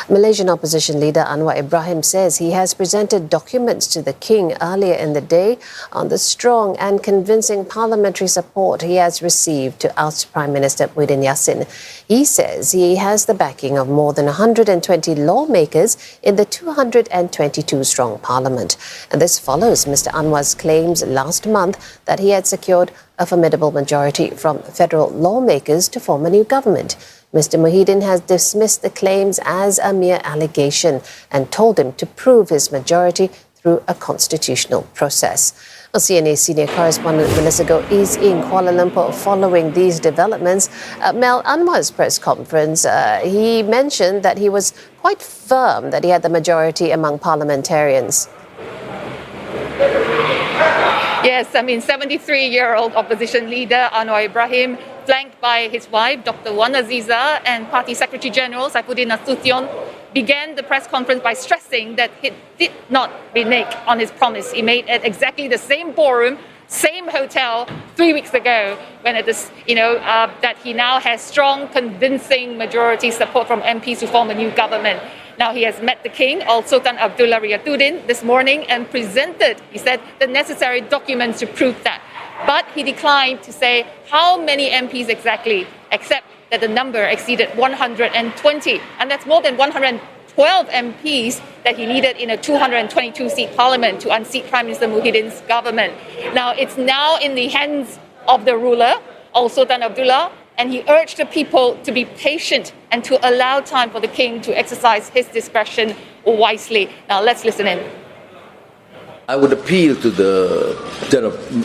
Malaysian opposition leader Anwar Ibrahim says he has presented documents to the king earlier in the day on the strong and convincing parliamentary support he has received to oust Prime Minister Muhyiddin Yassin. He says he has the backing of more than 120 lawmakers in the 222-strong parliament. And this follows Mr. Anwar's claims last month that he had secured a formidable majority from federal lawmakers to form a new government. Mr. Muhyiddin has dismissed the claims as a mere allegation and told him to prove his majority through a constitutional process. Well, CNA senior correspondent Melissa Goh is in Kuala Lumpur following these developments. Mel, Anwar's press conference, he mentioned that he was quite firm that he had the majority among parliamentarians. Yes, 73-year-old opposition leader Anwar Ibrahim, flanked by his wife, Dr. Wan Aziza, and Party Secretary General Saifuddin Nasution, began the press conference by stressing that he did not renege on his promise he made at exactly the same forum, same hotel 3 weeks ago, when that he now has strong, convincing majority support from MPs to form a new government. Now, he has met the king, Sultan Abdullah Riyatuddin, this morning and presented, he said, the necessary documents to prove that. But he declined to say how many MPs exactly, except that the number exceeded 120. And that's more than 112 MPs that he needed in a 222-seat parliament to unseat Prime Minister Muhyiddin's government. Now, it's now in the hands of the ruler, Sultan Abdullah, and he urged the people to be patient and to allow time for the king to exercise his discretion wisely. Now, let's listen in. I would appeal to the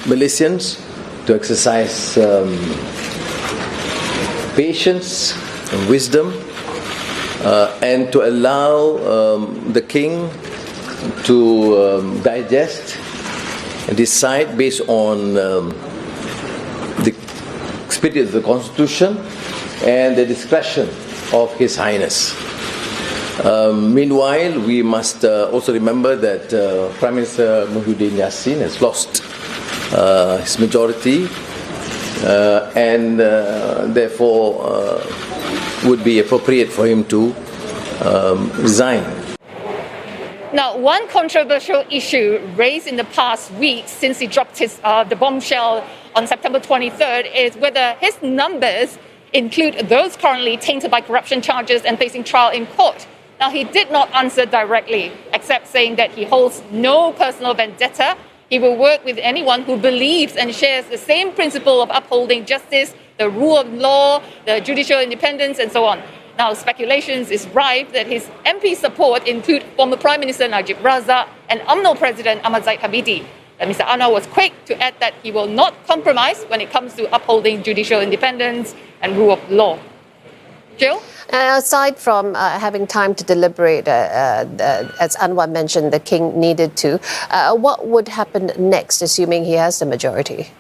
Malaysians to exercise patience and wisdom and to allow the king to digest and decide based on the spirit of the Constitution and the discretion of His Highness. Meanwhile, we must also remember that Prime Minister Muhyiddin Yassin has lost his majority and therefore would be appropriate for him to resign. Now, one controversial issue raised in the past week since he dropped the bombshell on September 23rd is whether his numbers include those currently tainted by corruption charges and facing trial in court. Now, he did not answer directly, except saying that he holds no personal vendetta. He will work with anyone who believes and shares the same principle of upholding justice, the rule of law, the judicial independence, and so on. Now, speculations is rife that his MP support include former Prime Minister Najib Razak and UMNO President Ahmad Zahid Hamidi. Mr. Anwar was quick to add that he will not compromise when it comes to upholding judicial independence and rule of law. Jill? Aside from having time to deliberate, as Anwar mentioned, the king needed to, what would happen next, assuming he has the majority?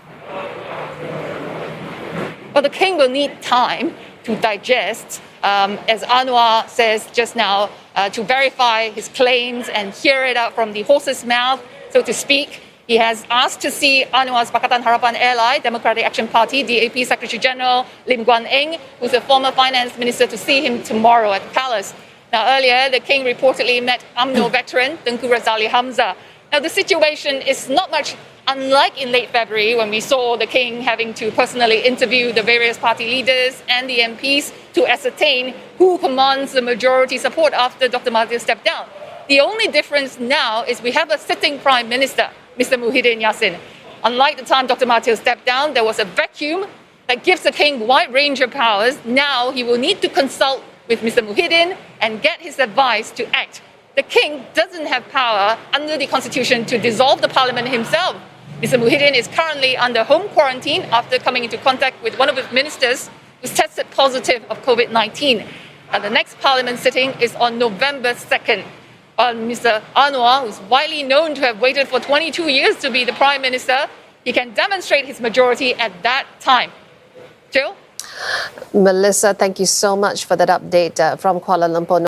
Well, the king will need time to digest, as Anwar says just now, to verify his claims and hear it out from the horse's mouth, so to speak. He has asked to see Anwar's Pakatan Harapan ally, Democratic Action Party, DAP Secretary General Lim Guan Eng, who's a former finance minister, to see him tomorrow at the palace. Now, earlier, the king reportedly met UMNO veteran Tengku Razali Hamzah. Now, the situation is not much unlike in late February when we saw the king having to personally interview the various party leaders and the MPs to ascertain who commands the majority support after Dr. Mahathir stepped down. The only difference now is we have a sitting prime minister, Mr. Muhyiddin Yassin. Unlike the time Dr. Mahathir stepped down, there was a vacuum that gives the king wide range of powers. Now he will need to consult with Mr. Muhyiddin and get his advice to act. The king doesn't have power under the constitution to dissolve the parliament himself. Mr. Muhyiddin is currently under home quarantine after coming into contact with one of his ministers who's tested positive of COVID-19. The next parliament sitting is on November 2nd. Mr. Anwar, who's widely known to have waited for 22 years to be the Prime Minister, he can demonstrate his majority at that time. Jill? Melissa, thank you so much for that update from Kuala Lumpur.